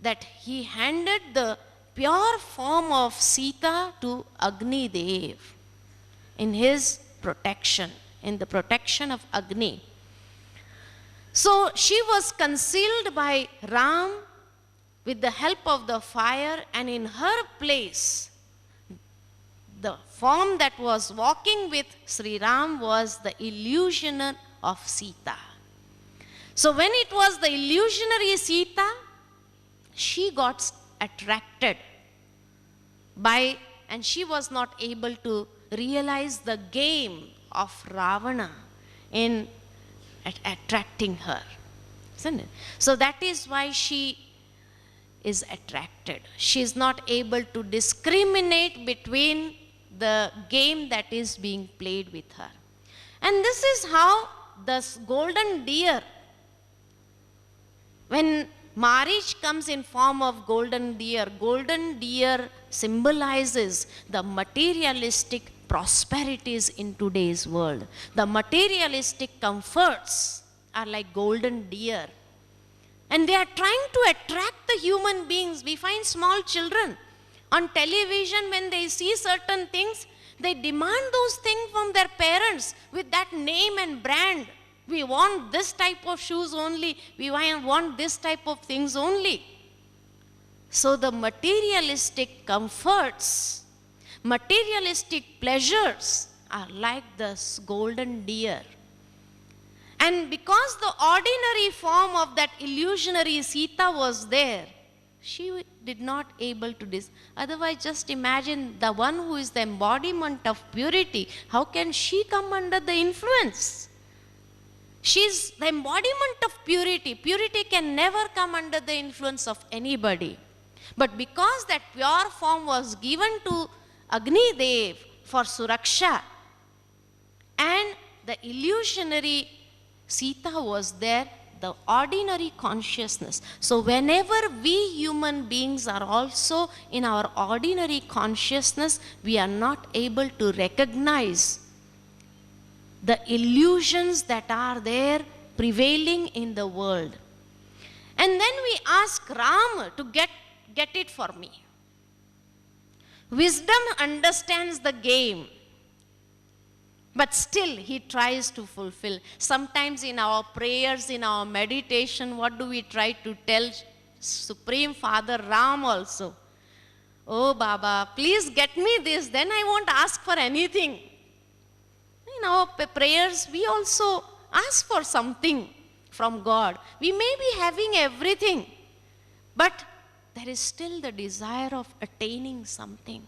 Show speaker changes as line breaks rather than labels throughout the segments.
that he handed the pure form of Sita to Agni Dev in his protection, in the protection of Agni. So she was concealed by Ram with the help of the fire, and in her place, the form that was walking with Sri Ram was the illusioner of Sita. So when it was the illusionary Sita, she got attracted by, and she was not able to realize the game of Ravana in attracting her, isn't it? So that is why she is attracted. She is not able to discriminate between the game that is being played with her. And this is how this golden deer, when Marich comes in form of golden deer symbolizes the materialistic prosperities in today's world. The materialistic comforts are like golden deer. And they are trying to attract the human beings. We find small children on television, when they see certain things, they demand those things from their parents with that name and brand. We want this type of shoes only. We want this type of things only. So the materialistic comforts, materialistic pleasures are like this golden deer. And because the ordinary form of that illusionary Sita was there, she did not able to otherwise just imagine the one who is the embodiment of purity. How can she come under the influence? She is the embodiment of purity. Purity can never come under the influence of anybody. But because that pure form was given to Agni Dev for Suraksha, and the illusionary Sita was there, the ordinary consciousness. So whenever we human beings are also in our ordinary consciousness, we are not able to recognize the illusions that are there prevailing in the world. And then we ask Ram to get it for me. Wisdom understands the game, but still he tries to fulfill. Sometimes in our prayers, in our meditation, what do we try to tell Supreme Father Ram also? Oh Baba, please get me this, then I won't ask for anything. In our prayers, we also ask for something from God. We may be having everything, but there is still the desire of attaining something.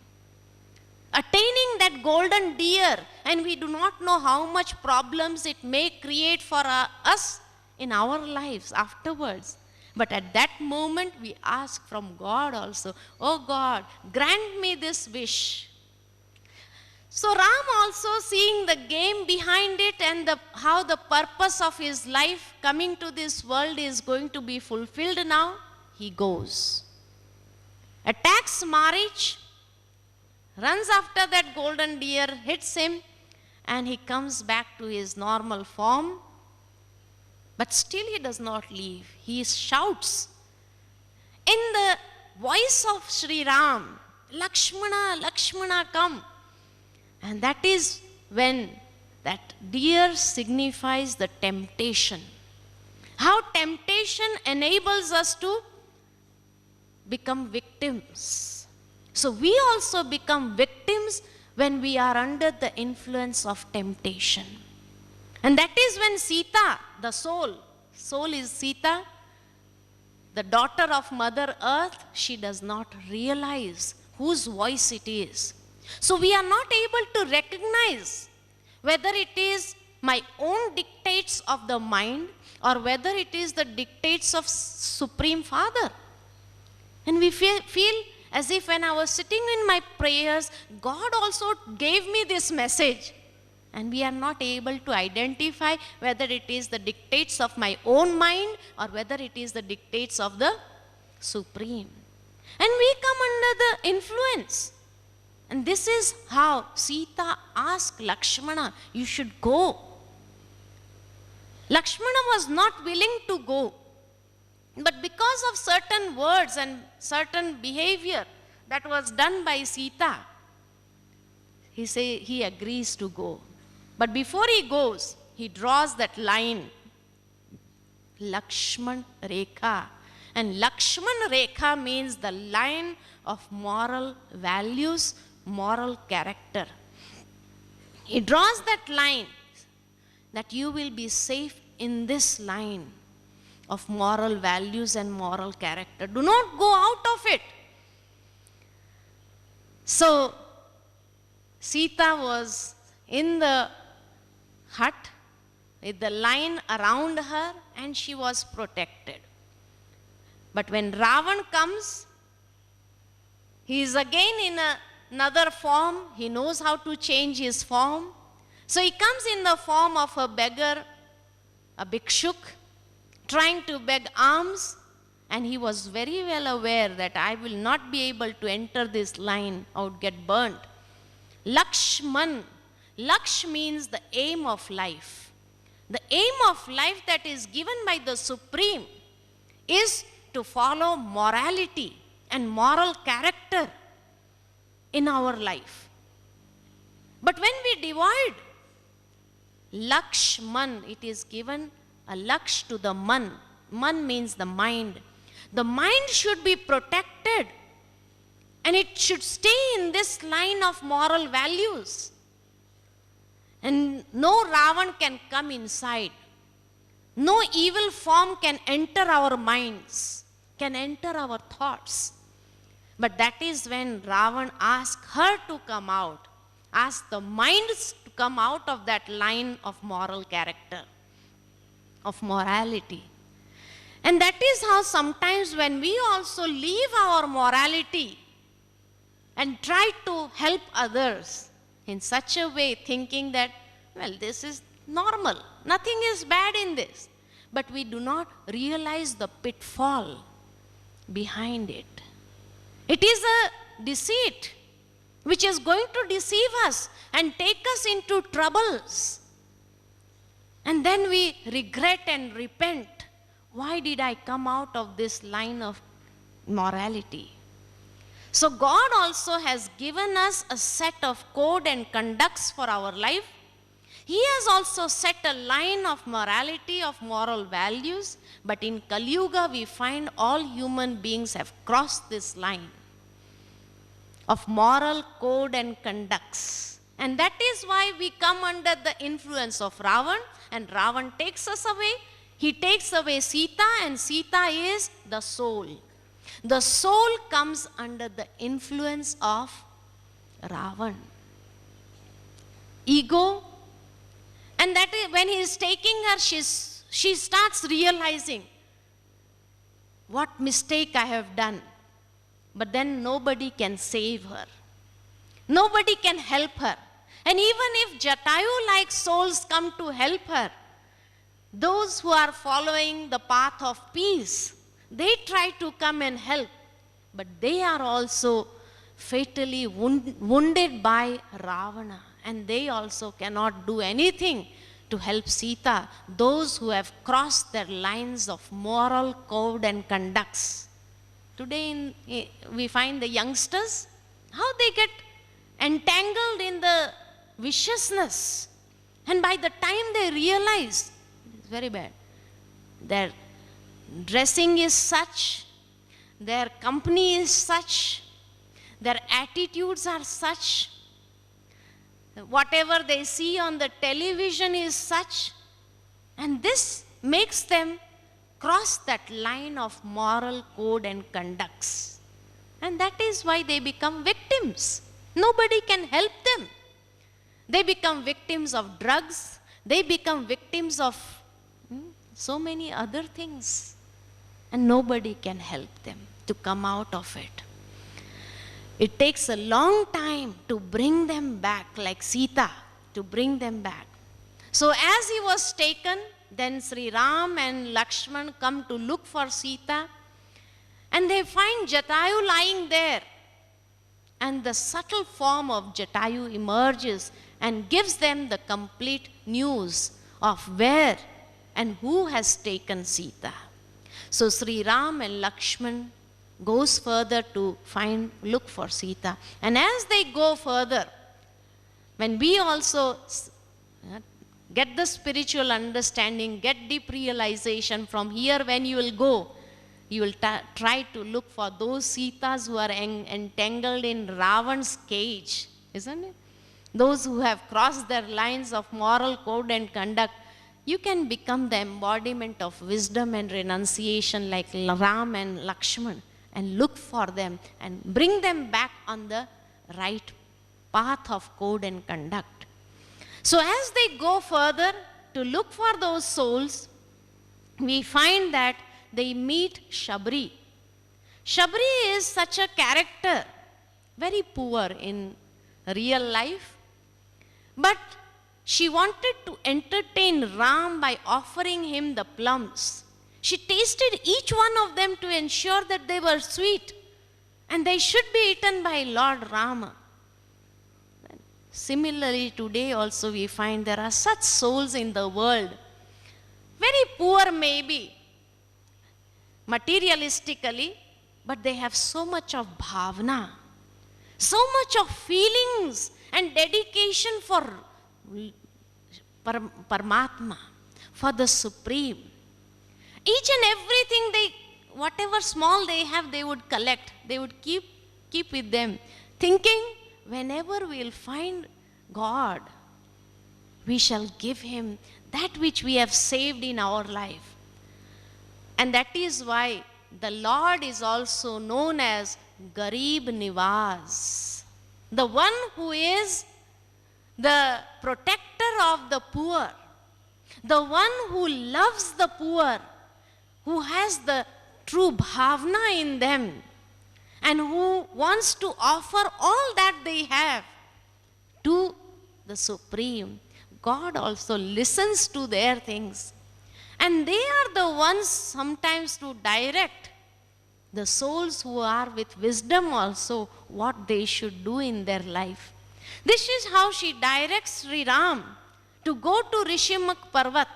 Attaining that golden deer, and we do not know how much problems it may create for us in our lives afterwards. But at that moment, we ask from God also, oh God, grant me this wish. So Ram also, seeing the game behind it and how the purpose of his life coming to this world is going to be fulfilled now, he goes. Attacks Marich, runs after that golden deer, hits him, and he comes back to his normal form. But still he does not leave. He shouts in the voice of Sri Ram, Lakshmana, Lakshmana, come. And that is when that deer signifies the temptation. How temptation enables us to become victims. So we also become victims when we are under the influence of temptation. And that is when Sita, the soul is Sita, the daughter of Mother Earth, she does not realize whose voice it is. So we are not able to recognize whether it is my own dictates of the mind or whether it is the dictates of Supreme Father. And we feel as if when I was sitting in my prayers, God also gave me this message. And we are not able to identify whether it is the dictates of my own mind or whether it is the dictates of the Supreme. And we come under the influence. And this is how Sita asked Lakshmana, you should go. Lakshmana was not willing to go. But because of certain words and certain behavior that was done by Sita, he agrees to go. But before he goes, he draws that line, Lakshman Rekha. And Lakshman Rekha means the line of moral values, moral character. He draws that line that you will be safe in this line of moral values and moral character. Do not go out of it. So, Sita was in the hut with the line around her and she was protected. But when Ravan comes, he is again in another form. He knows how to change his form. So he comes in the form of a beggar, a bhikshuk, trying to beg alms. And he was very well aware that I will not be able to enter this line. I would get burnt. Lakshman. Laksh means the aim of life. The aim of life that is given by the Supreme is to follow morality and moral character in our life. But when we divide Lakshman, it is given a Laksh to the Man. Man means the mind. The mind should be protected and it should stay in this line of moral values. And no Ravan can come inside. No evil form can enter our minds, can enter our thoughts. But that is when Ravan asked her to come out, asked the minds to come out of that line of moral character, of morality. And that is how sometimes when we also leave our morality and try to help others in such a way, thinking that, well, this is normal, nothing is bad in this. But we do not realize the pitfall behind it. It is a deceit which is going to deceive us and take us into troubles. And then we regret and repent. Why did I come out of this line of morality? So God also has given us a set of code and conducts for our life. He has also set a line of morality, of moral values. But in Kali Yuga, we find all human beings have crossed this line of moral code and conducts. And that is why we come under the influence of Ravan, and Ravan takes us away. He takes away Sita, and Sita is the soul. The soul comes under the influence of Ravan. Ego. And that is when he is taking her, she starts realizing what mistake I have done. But then nobody can save her. Nobody can help her. And even if Jatayu-like souls come to help her, those who are following the path of peace, they try to come and help. But they are also fatally wounded by Ravana. And they also cannot do anything to help Sita, those who have crossed their lines of moral code and conducts. Today we find the youngsters, how they get entangled in the viciousness. And by the time they realize, it's very bad, their dressing is such, their company is such, their attitudes are such, whatever they see on the television is such, and this makes them cross that line of moral code and conducts. And that is why they become victims. Nobody can help them. They become victims of drugs. They become victims of so many other things. And nobody can help them to come out of it. It takes a long time to bring them back, like Sita, to bring them back. So as he was taken, then Sri Ram and Lakshman come to look for Sita, and they find Jatayu lying there. And the subtle form of Jatayu emerges and gives them the complete news of where and who has taken Sita. So Sri Ram and Lakshman goes further to look for Sita. And as they go further, when we also get the spiritual understanding, get deep realization, from here when you will go, you will try to look for those Sitas who are entangled in Ravan's cage, isn't it? Those who have crossed their lines of moral code and conduct. You can become the embodiment of wisdom and renunciation like Ram and Lakshman, and look for them and bring them back on the right path of code and conduct. So as they go further to look for those souls, we find that they meet Shabri. Shabri is such a character, very poor in real life, but she wanted to entertain Ram by offering him the plums. She tasted each one of them to ensure that they were sweet and they should be eaten by Lord Rama. Similarly, today also we find there are such souls in the world, very poor maybe, materialistically, but they have so much of bhavana, so much of feelings and dedication for Paramatma, for the Supreme. Each and everything whatever small they have, they would collect, they would keep with them, thinking whenever we will find God, we shall give him that which we have saved in our life. And that is why the Lord is also known as Garib Nivas, the one who is the protector of the poor, the one who loves the poor, who has the true bhavna in them, and who wants to offer all that they have to the Supreme. God also listens to their things. And they are the ones sometimes to direct the souls who are with wisdom also what they should do in their life. This is how she directs Sri Ram to go to Rishimak Parvat,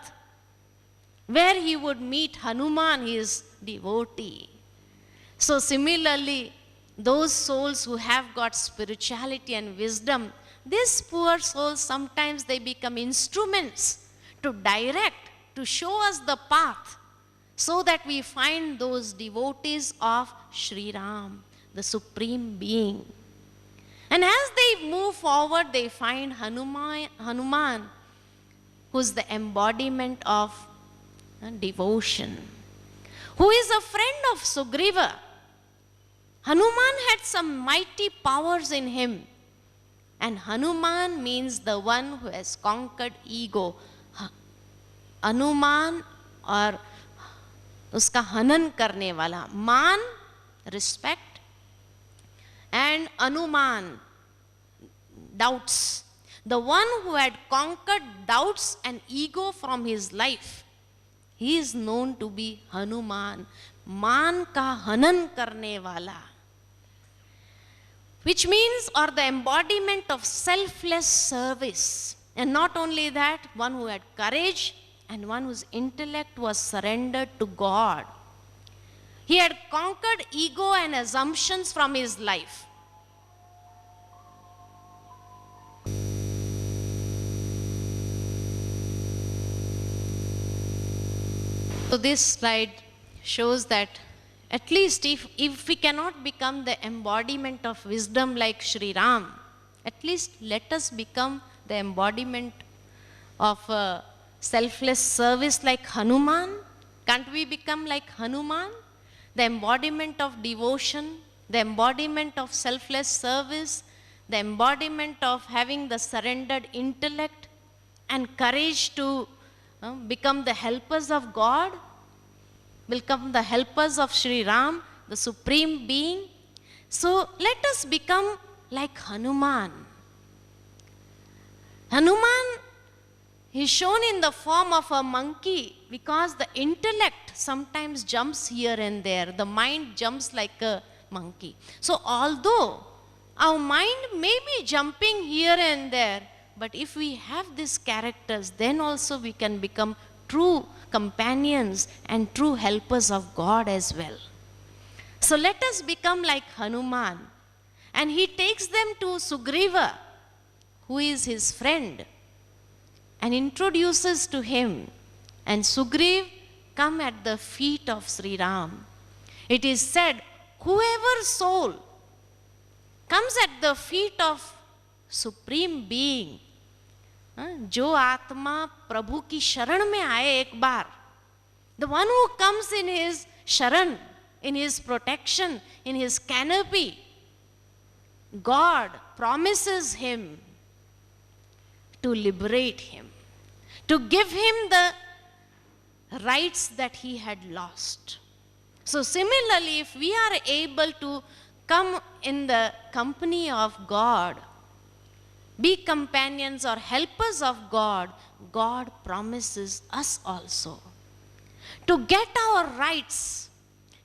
where he would meet Hanuman, his devotee. So similarly, those souls who have got spirituality and wisdom, these poor souls, sometimes they become instruments to direct, to show us the path, so that we find those devotees of Sri Ram, the Supreme Being. And as they move forward, they find Hanuman, who is the embodiment of devotion, who is a friend of Sugriva. Hanuman had some mighty powers in him. And Hanuman means the one who has conquered ego. Hanuman or uska hanan karne wala. Man, respect, and Anuman, doubts. The one who had conquered doubts and ego from his life. He is known to be Hanuman, man ka hanan karne wala. Which means, or the embodiment of selfless service. And not only that, one who had courage and one whose intellect was surrendered to God. He had conquered ego and assumptions from his life. So this slide shows that at least if we cannot become the embodiment of wisdom like Sri Ram, at least let us become the embodiment of selfless service like Hanuman. Can't we become like Hanuman? The embodiment of devotion, the embodiment of selfless service, the embodiment of having the surrendered intellect and courage to become the helpers of God, become the helpers of Sri Ram, the Supreme Being. So let us become like Hanuman. Hanuman is shown in the form of a monkey because the intellect sometimes jumps here and there. The mind jumps like a monkey. So although our mind may be jumping here and there, but if we have these characters, then also we can become true companions and true helpers of God as well. So let us become like Hanuman. And he takes them to Sugriva, who is his friend, and introduces to him. And Sugriv come at the feet of Sri Ram. It is said, whoever soul comes at the feet of Supreme Being, जो आत्मा प्रभु की शरण में आए एक बार, the one who comes in his sharan, in his protection, in his canopy, God promises him to liberate him, to give him the rights that he had lost. So similarly, if we are able to come in the company of God, be companions or helpers of God, God promises us also to get our rights.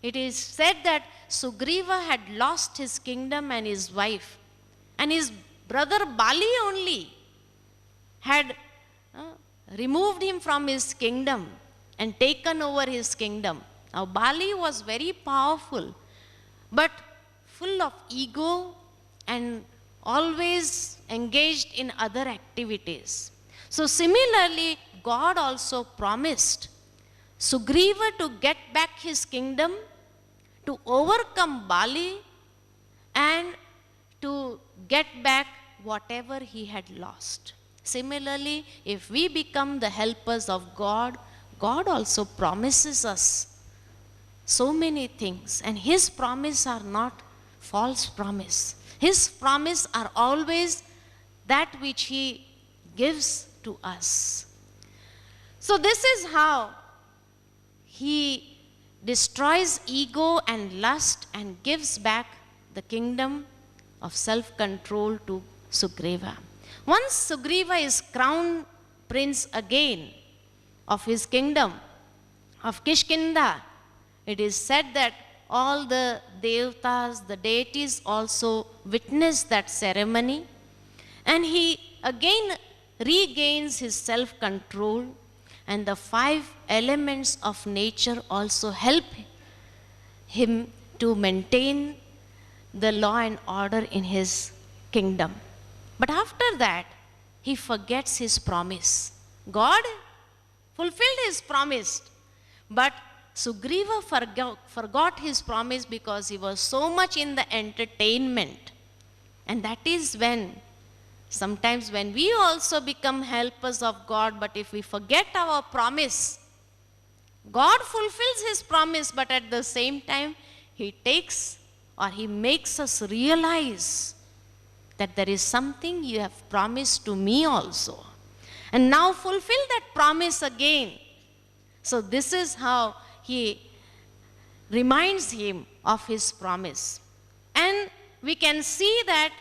It is said that Sugriva had lost his kingdom and his wife, and his brother Bali only had removed him from his kingdom and taken over his kingdom. Now Bali was very powerful, but full of ego and always engaged in other activities. So similarly, God also promised Sugriva to get back his kingdom, to overcome Bali, and to get back whatever he had lost. Similarly, if we become the helpers of God, God also promises us so many things, and his promise are not false promise. His promise are always that which he gives to us. So this is how he destroys ego and lust and gives back the kingdom of self-control to Sugriva. Once Sugriva is crowned prince again of his kingdom of Kishkinda, it is said that all the devtas, the deities also witness that ceremony, and he again regains his self-control, and the 5 elements of nature also help him to maintain the law and order in his kingdom. But after that, he forgets his promise. God fulfilled his promise, but Sugriva forgot his promise because he was so much in the entertainment. And that is when, sometimes when we also become helpers of God, but if we forget our promise, God fulfills his promise, but at the same time, he takes or he makes us realize that there is something you have promised to me also. And now fulfill that promise again. So this is how he reminds him of his promise. And we can see that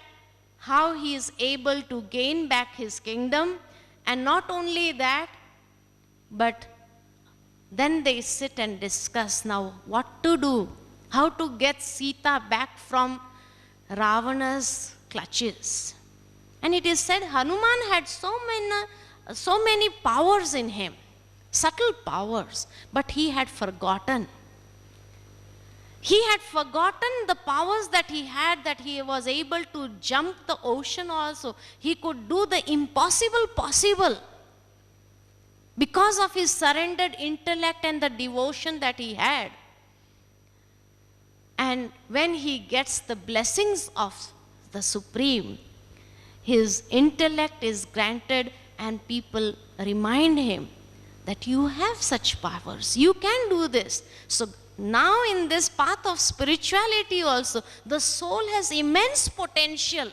how he is able to gain back his kingdom, and not only that, but then they sit and discuss now what to do, how to get Sita back from Ravana's clutches. And it is said Hanuman had so many powers in him, subtle powers, but he had forgotten. He had forgotten the powers that he had, that he was able to jump the ocean also. He could do the impossible possible because of his surrendered intellect and the devotion that he had. And when he gets the blessings of the Supreme, his intellect is granted, and people remind him that you have such powers, you can do this. So now in this path of spirituality also, the soul has immense potential,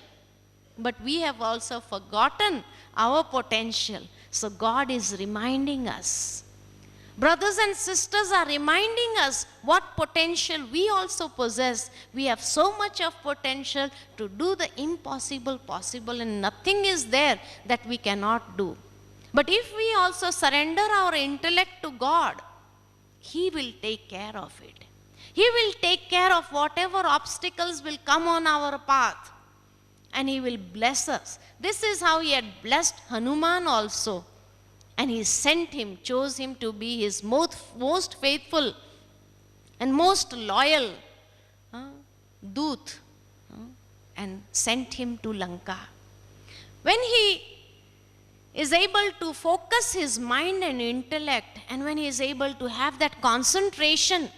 but we have also forgotten our potential. So God is reminding us. Brothers and sisters are reminding us what potential we also possess. We have so much of potential to do the impossible possible, and nothing is there that we cannot do. But if we also surrender our intellect to God, He will take care of it. He will take care of whatever obstacles will come on our path, and He will bless us. This is how He had blessed Hanuman also And he sent him, chose him to be his most faithful and most loyal Doot, and sent him to Lanka. When he is able to focus his mind and intellect, and when he is able to have that concentration,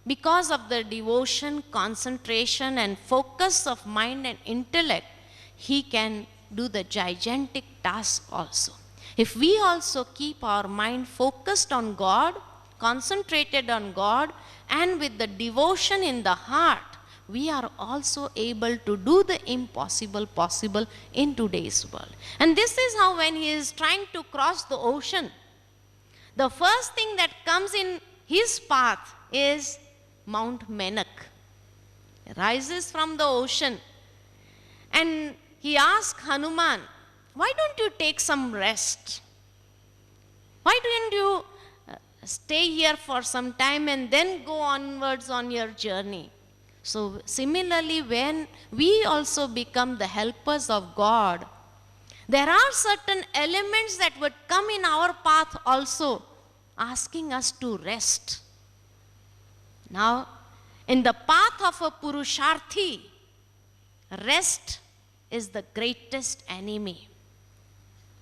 because of the devotion, concentration, and focus of mind and intellect, he can do the gigantic task also. If we also keep our mind focused on God, concentrated on God, and with the devotion in the heart, we are also able to do the impossible possible in today's world. And this is how, when he is trying to cross the ocean, the first thing that comes in his path is Mount Menak. It rises from the ocean. And he asked Hanuman, why don't you take some rest? Why don't you stay here for some time and then go onwards on your journey? So similarly, when we also become the helpers of God, there are certain elements that would come in our path also, asking us to rest. Now, in the path of a Purusharthi, rest is the greatest enemy,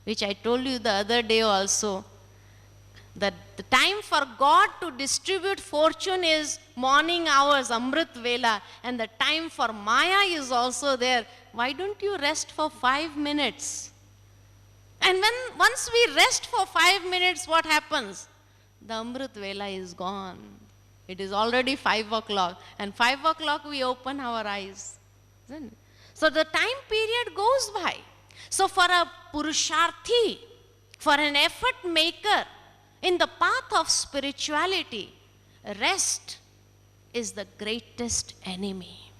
which I told you the other day also, that the time for God to distribute fortune is morning hours, Amrit Vela, and the time for Maya is also there. Why don't you rest for 5 minutes? And once we rest for 5 minutes, what happens? The Amrit Vela is gone. It is already 5 o'clock, and 5 o'clock we open our eyes. Isn't it? So the time period goes by. So for a Purusharthi, for an effort maker in the path of spirituality, rest is the greatest enemy.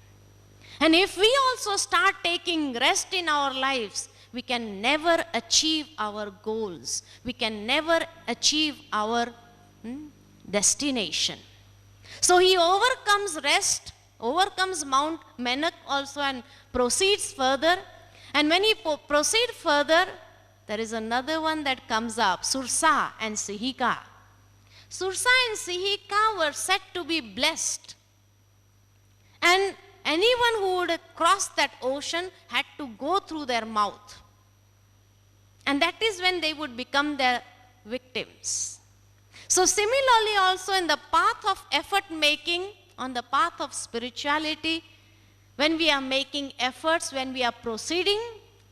And if we also start taking rest in our lives, we can never achieve our goals. We can never achieve our destination. So he overcomes rest, overcomes Mount Menak also, and proceeds further. And when he proceeds further, there is another one that comes up, Sursa and Sihika. Sursa and Sihika were said to be blessed. And anyone who would cross that ocean had to go through their mouth. And that is when they would become their victims. So similarly also in the path of effort making, on the path of spirituality, when we are making efforts, when we are proceeding,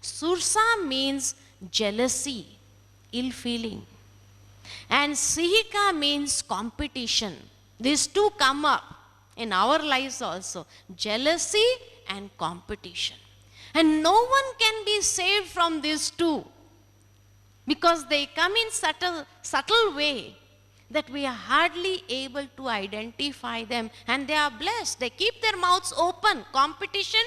Sursa means jealousy, ill feeling. And Sihika means competition. These two come up in our lives also, jealousy and competition. And no one can be saved from these two, because they come in subtle way that we are hardly able to identify them, and they are blessed. They keep their mouths open. Competition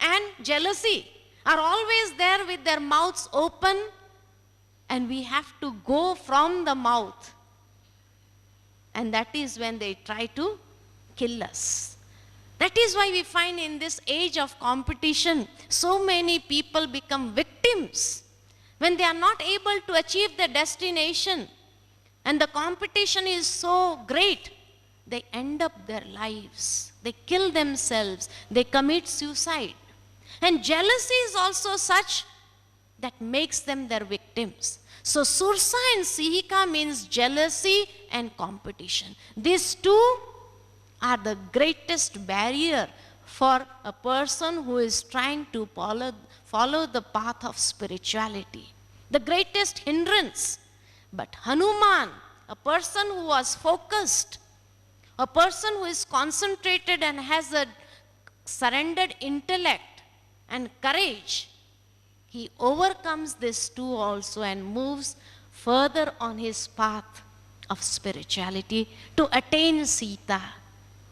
and jealousy are always there with their mouths open, and we have to go from the mouth. And that is when they try to kill us. That is why we find in this age of competition, so many people become victims when they are not able to achieve their destination. And the competition is so great, they end up their lives. They kill themselves. They commit suicide. And jealousy is also such that makes them their victims. So Sursa and Sihika means jealousy and competition. These two are the greatest barrier for a person who is trying to follow the path of spirituality. The greatest hindrance. But Hanuman, a person who was focused, a person who is concentrated and has a surrendered intellect and courage, he overcomes this too also and moves further on his path of spirituality to attain Sita,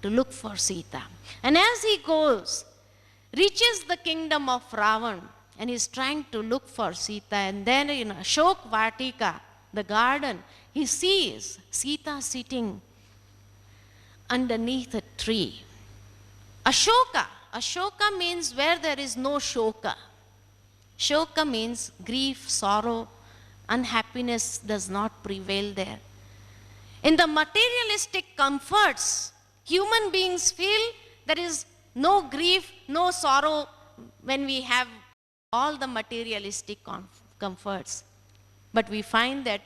to look for Sita. And as he goes, reaches the kingdom of Ravan, and is trying to look for Sita, and then in Ashok Vatika, the garden, he sees Sita sitting underneath a tree. Ashoka means where there is no shoka. Shoka means grief, sorrow, unhappiness does not prevail there. In the materialistic comforts, human beings feel there is no grief, no sorrow when we have all the materialistic comforts. But we find that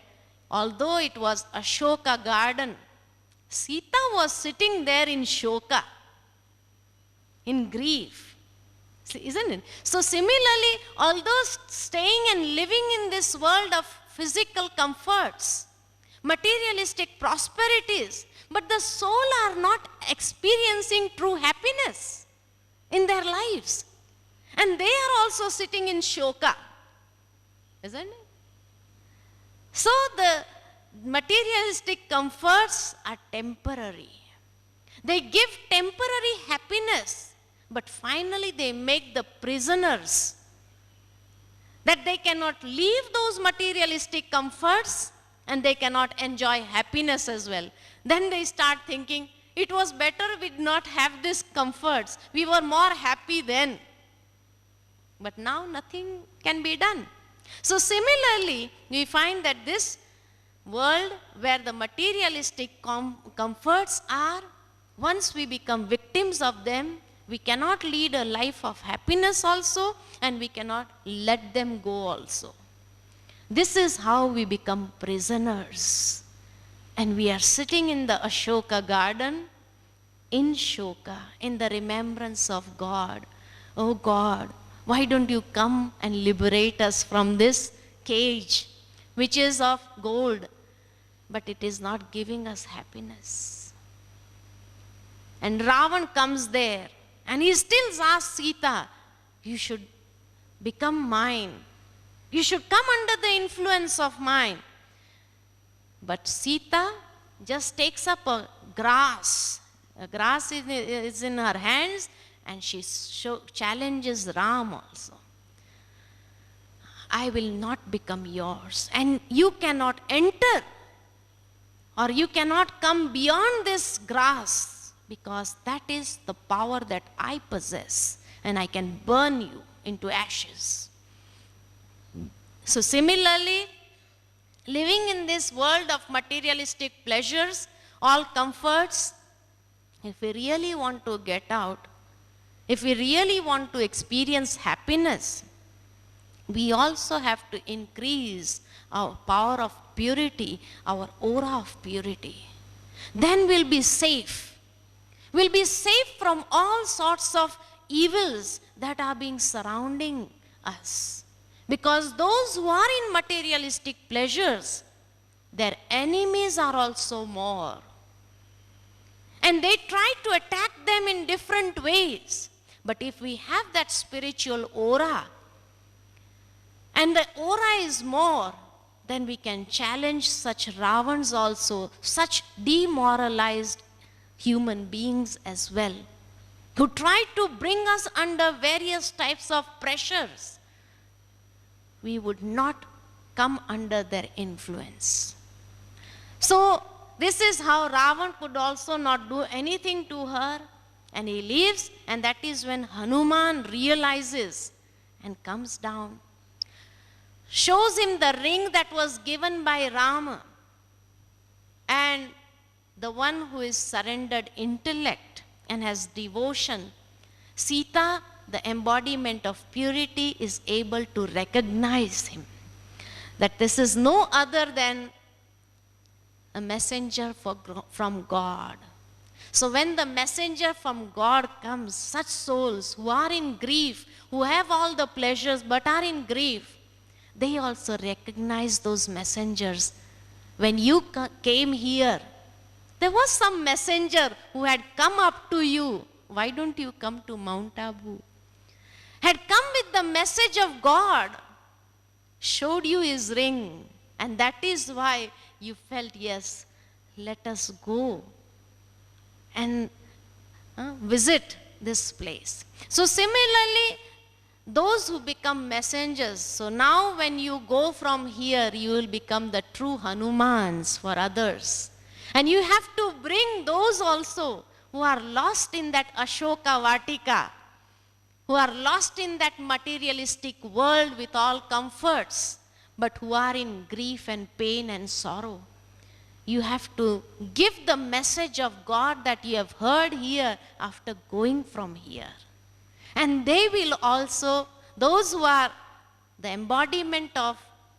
although it was Ashoka garden, Sita was sitting there in Shoka, in grief. Isn't it? So similarly, although staying and living in this world of physical comforts, materialistic prosperities, but the soul are not experiencing true happiness in their lives. And they are also sitting in Shoka. Isn't it? So the materialistic comforts are temporary. They give temporary happiness, but finally they make the prisoners that they cannot leave those materialistic comforts and they cannot enjoy happiness as well. Then they start thinking, it was better we did not have these comforts. We were more happy then. But now nothing can be done. So similarly, we find that this world where the materialistic comforts are, once we become victims of them, we cannot lead a life of happiness also, and we cannot let them go also. This is how we become prisoners. And we are sitting in the Ashoka garden, in Shoka, in the remembrance of God. Oh God, why don't you come and liberate us from this cage, which is of gold, but it is not giving us happiness. And Ravan comes there, and he still asks Sita, you should become mine. You should come under the influence of mine. But Sita just takes up a grass. A grass is in her hands, and she challenges Ram also. I will not become yours, and you cannot enter, or you cannot come beyond this grass, because that is the power that I possess, and I can burn you into ashes. So similarly, living in this world of materialistic pleasures, all comforts, if we really want to get out, if we really want to experience happiness, we also have to increase our power of purity, our aura of purity. Then we'll be safe. We'll be safe from all sorts of evils that are being surrounding us. Because those who are in materialistic pleasures, their enemies are also more. And they try to attack them in different ways. But if we have that spiritual aura, and the aura is more, then we can challenge such Ravans also, such demoralized human beings as well, who try to bring us under various types of pressures. We would not come under their influence. So this is how Ravan could also not do anything to her, and he leaves, and that is when Hanuman realizes and comes down, shows him the ring that was given by Rama, and the one who is surrendered intellect and has devotion, Sita, the embodiment of purity, is able to recognize him, that this is no other than a messenger from God. So when the messenger from God comes, such souls who are in grief, who have all the pleasures but are in grief, they also recognize those messengers. When you came here, there was some messenger who had come up to you. Why don't you come to Mount Abu? Had come with the message of God, showed you his ring, and that is why you felt, yes, let us go and visit this place. So similarly, those who become messengers, so now when you go from here, you will become the true Hanumans for others. And you have to bring those also who are lost in that Ashoka Vatika, who are lost in that materialistic world with all comforts. but who are in grief and pain and sorrow. You have to give the message of God that you have heard here after going from here. And they will also, those who are the embodiment of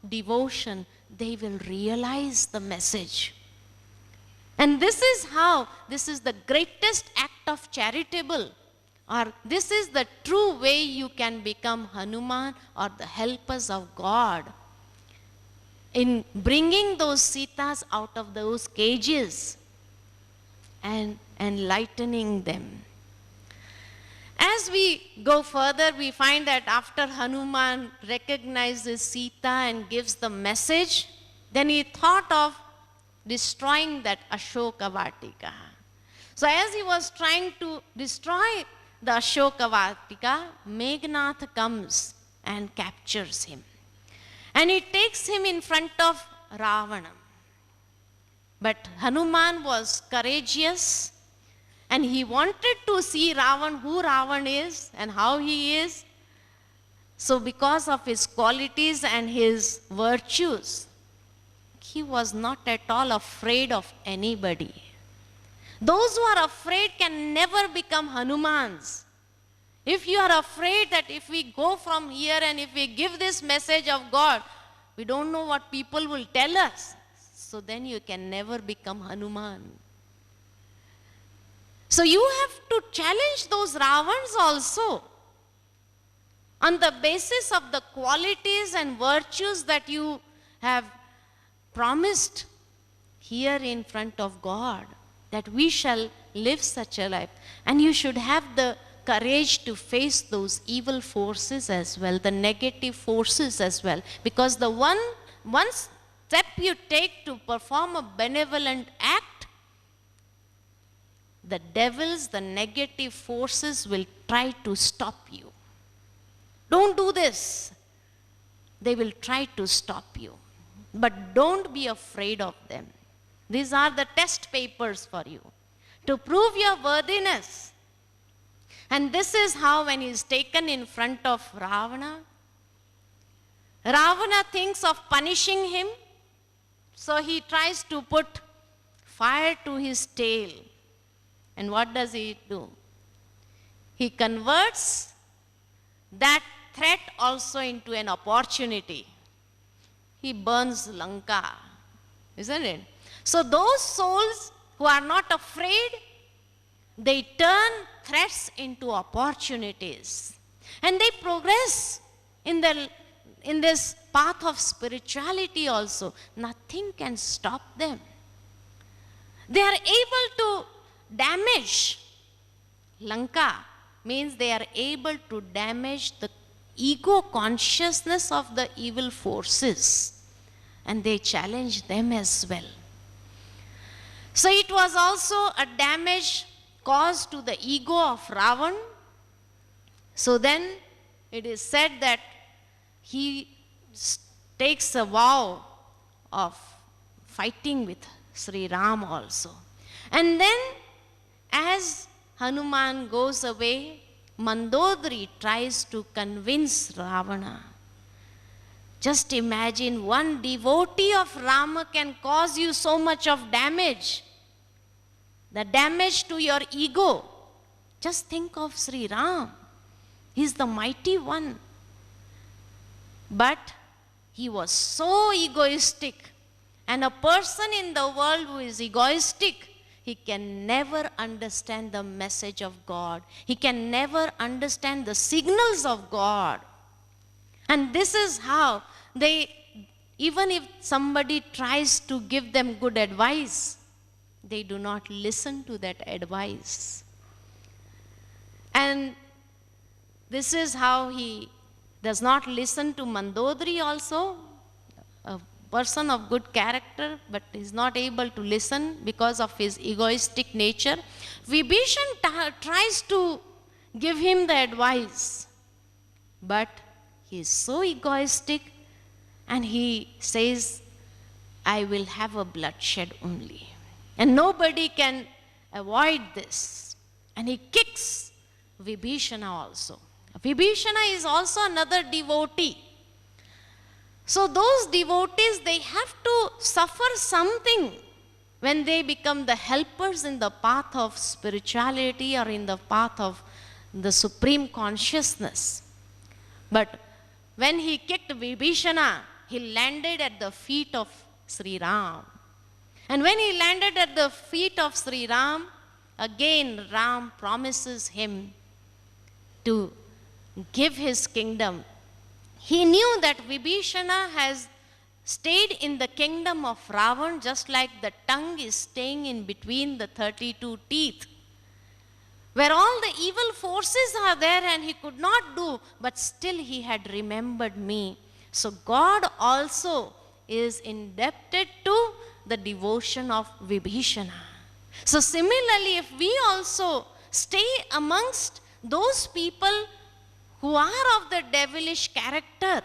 devotion, they will realize the message. And this is how, this is the greatest act of charitable, or this is the true way you can become Hanuman or the helpers of God in bringing those Sitas out of those cages and enlightening them. As we go further, we find that after Hanuman recognizes Sita and gives the message, then he thought of destroying that Ashoka Vatika. So as he was trying to destroy the Ashoka Vatika, Meghnath comes and captures him. And he takes him in front of Ravana. But Hanuman was courageous and he wanted to see Ravan, who Ravan is and how he is. So because of his qualities and his virtues, he was not at all afraid of anybody. Those who are afraid can never become Hanumans. If you are afraid that if we go from here and if we give this message of God, we don't know what people will tell us. So then you can never become Hanuman. So you have to challenge those Ravans also on the basis of the qualities and virtues that you have promised here in front of God, that we shall live such a life. And you should have the courage to face those evil forces as well, the negative forces as well. Because the one step you take to perform a benevolent act, the devils, the negative forces will try to stop you. Don't do this. They will try to stop you. But don't be afraid of them. These are the test papers for you to prove your worthiness. And this is how, when he is taken in front of Ravana, Ravana thinks of punishing him. So he tries to put fire to his tail. And what does he do? He converts that threat also into an opportunity. He burns Lanka, isn't it? So those souls who are not afraid, they turn threats into opportunities. And they progress in this path of spirituality also. Nothing can stop them. They are able to damage Lanka, means they are able to damage the ego consciousness of the evil forces. And they challenge them as well. So it was also a damage caused to the ego of Ravan. So then it is said that he takes a vow of fighting with Sri Ram also. And then as Hanuman goes away, Mandodari tries to convince Ravana. Just imagine, one devotee of Rama can cause you so much of damage. The damage to your ego. Just think of Sri Ram. He's the mighty one. But he was so egoistic. And a person in the world who is egoistic, he can never understand the message of God. He can never understand the signals of God. And this is how even if somebody tries to give them good advice, they do not listen to that advice. And this is how he does not listen to Mandodari also, a person of good character, but is not able to listen because of his egoistic nature. Vibhishan tries to give him the advice, but he is so egoistic and he says, I will have a bloodshed only. And nobody can avoid this. And he kicks Vibhishana also. Vibhishana is also another devotee. So those devotees, they have to suffer something when they become the helpers in the path of spirituality or in the path of the supreme consciousness. But when he kicked Vibhishana, he landed at the feet of Sri Ram. And when he landed at the feet of Sri Ram, again Ram promises him to give his kingdom. He knew that Vibhishana has stayed in the kingdom of Ravan just like the tongue is staying in between the 32 teeth, where all the evil forces are there and he could not do, but still he had remembered me. So God also is indebted to the devotion of Vibhishana. So similarly, if we also stay amongst those people who are of the devilish character,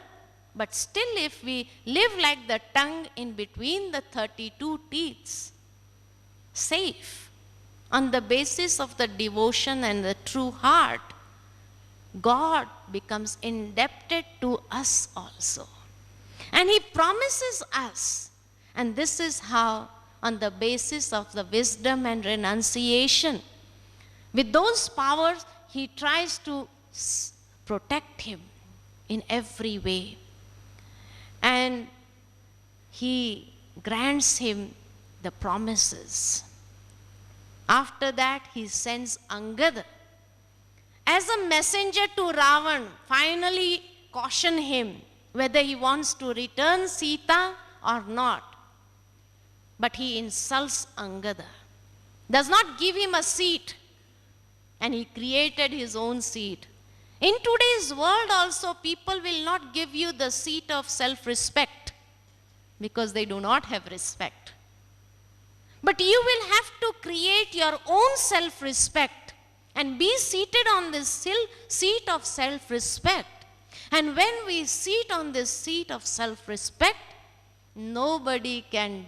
but still if we live like the tongue in between the 32 teeth, safe, on the basis of the devotion and the true heart, God becomes indebted to us also. And he promises us, and this is how, on the basis of the wisdom and renunciation, with those powers, he tries to protect him in every way. And he grants him the promises. After that, he sends Angad as a messenger to Ravan, finally caution him whether he wants to return Sita or not. But he insults Angada, does not give him a seat, and he created his own seat. In today's world also, people will not give you the seat of self-respect because they do not have respect. But you will have to create your own self-respect and be seated on this seat of self-respect. And when we sit on this seat of self-respect, nobody can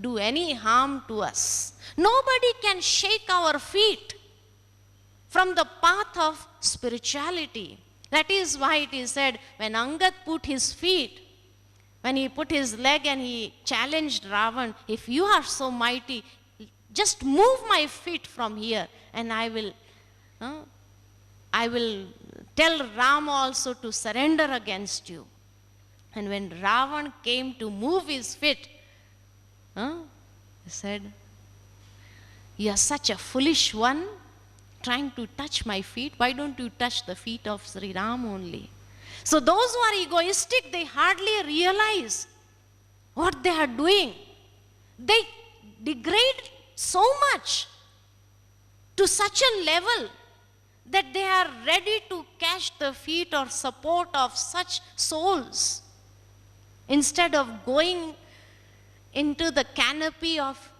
do any harm to us. Nobody can shake our feet from the path of spirituality. That is why it is said, when Angad put his feet, when he put his leg and he challenged Ravan, if you are so mighty, just move my feet from here and I will tell Ram also to surrender against you. And when Ravan came to move his feet, he said, you are such a foolish one, trying to touch my feet. Why don't you touch the feet of Sri Ram only? So those who are egoistic, they hardly realize what they are doing. They degrade so much to such a level that they are ready to catch the feet or support of such souls instead of going into the canopy of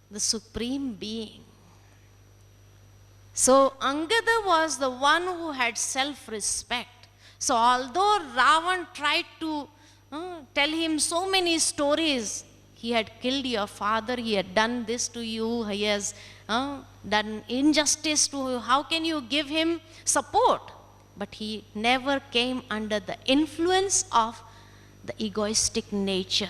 the Supreme Being. So Angada was the one who had self-respect. So although Ravan tried to tell him so many stories, he had killed your father, he had done this to you, he has done injustice to you, how can you give him support? But he never came under the influence of the egoistic nature.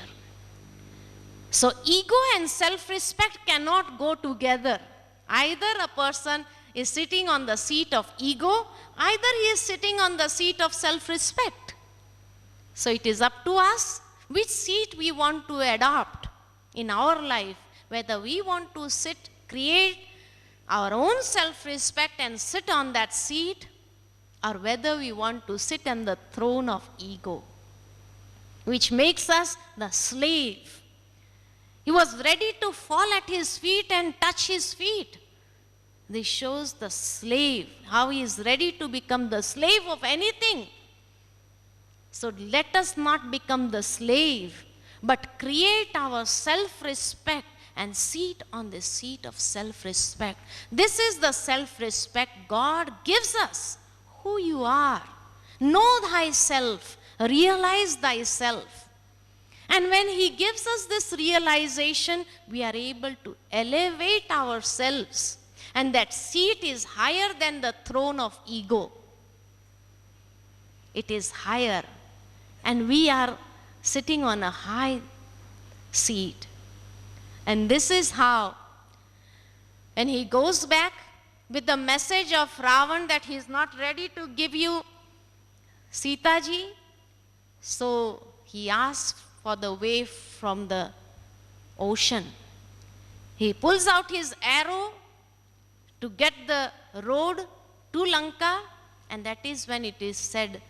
So ego and self-respect cannot go together. Either a person is sitting on the seat of ego, either he is sitting on the seat of self-respect. So it is up to us which seat we want to adopt in our life, whether we want to create our own self-respect and sit on that seat, or whether we want to sit on the throne of ego, which makes us the slave. He was ready to fall at his feet and touch his feet. This shows the slave, how he is ready to become the slave of anything. So let us not become the slave, but create our self-respect and sit on the seat of self-respect. This is the self-respect God gives us. Who you are. Know thyself. Realize thyself. And when He gives us this realization, we are able to elevate ourselves. And that seat is higher than the throne of ego. It is higher. And we are sitting on a high seat. And this is how, and he goes back with the message of Ravan that he is not ready to give you Sita ji. So he asks for the way from the ocean. He pulls out his arrow to get the road to Lanka, and that is when it is said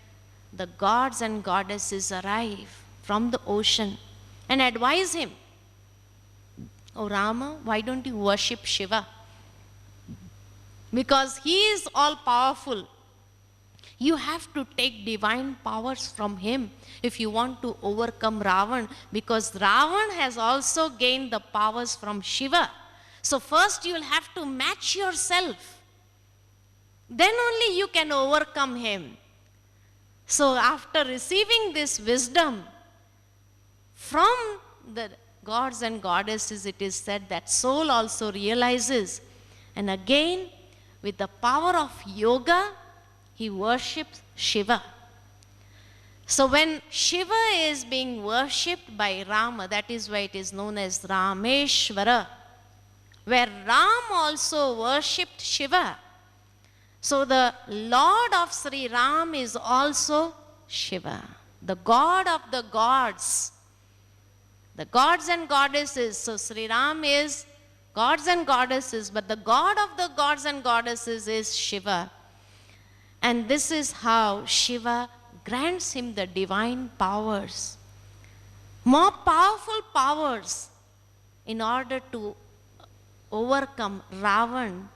the gods and goddesses arrive from the ocean and advise him, "Oh Rama, why don't you worship Shiva? Because he is all powerful. You have to take divine powers from him if you want to overcome Ravan, because Ravan has also gained the powers from Shiva. So first you will have to match yourself. Then only you can overcome him." So after receiving this wisdom from the gods and goddesses, it is said that soul also realizes, and again with the power of yoga, he worships Shiva. So when Shiva is being worshipped by Rama, that is why it is known as Rameshwara, where Ram also worshipped Shiva. So the Lord of Sri Ram is also Shiva, the God of the gods, the gods and goddesses. So Sri Ram is gods and goddesses, but the God of the gods and goddesses is Shiva. And this is how Shiva grants him the divine powers, more powerful powers, in order to overcome Ravan.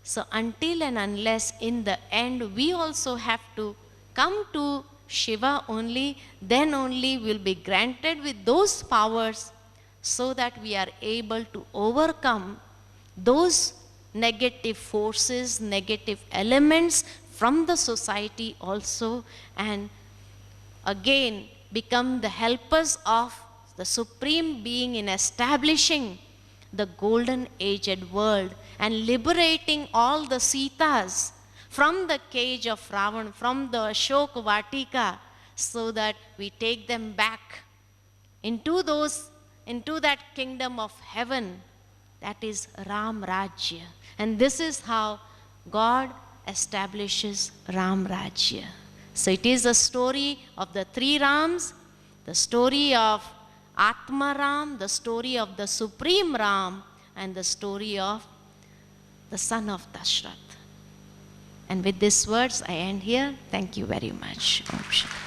So until and unless in the end we also have to come to Shiva only, then only will be granted with those powers, so that we are able to overcome those negative forces, negative elements from the society also, and again become the helpers of the Supreme Being in establishing the golden aged world and liberating all the Sitas from the cage of Ravan, from the Ashok Vatika, so that we take them back into that kingdom of heaven, that is Ram Rajya. And this is how God establishes Ram Rajya. So it is a story of the three Rams, the story of Atma Ram, the story of the Supreme Ram, and the story of the son of Dashrath. And with these words, I end here. Thank you very much. Om Shanti.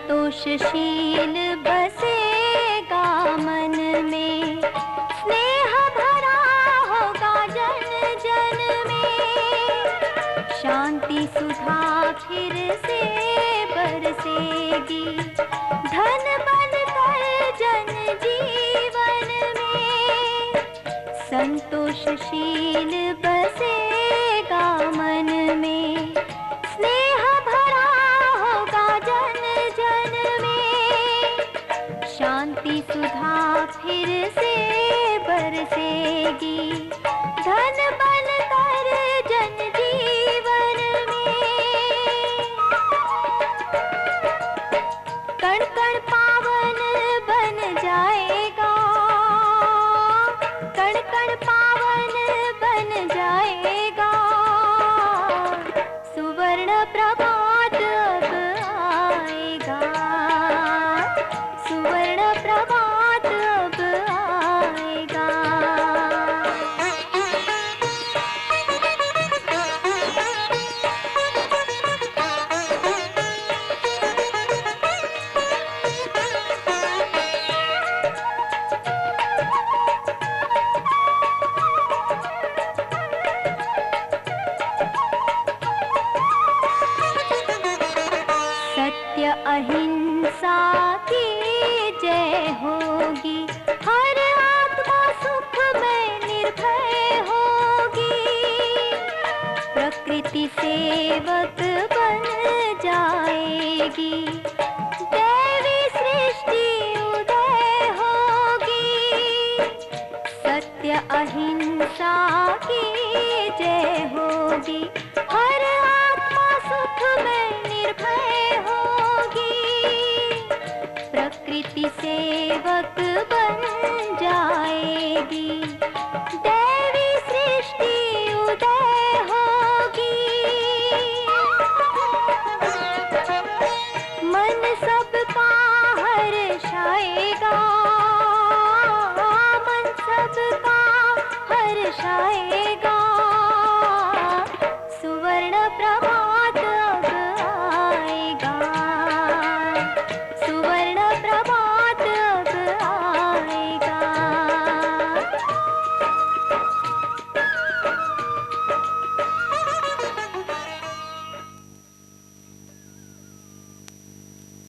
संतोषशील बसेगा मन में, स्नेह भरा होगा जन जन में, शांति सुधा फिर से बरसेगी, धन बरसेगी, धन बन कर जन जीवन में। कण कण पावन बन जाएगा, कण कण पावन बन जाएगा। सुवर्ण प्रभात अब आएगा, सुवर्ण प्रभात अब आएगा। सत्य अहिंसा की जय होगी, हर आत्मा सुख में निर्भय होगी। प्रकृति सेवक बन जाएगी,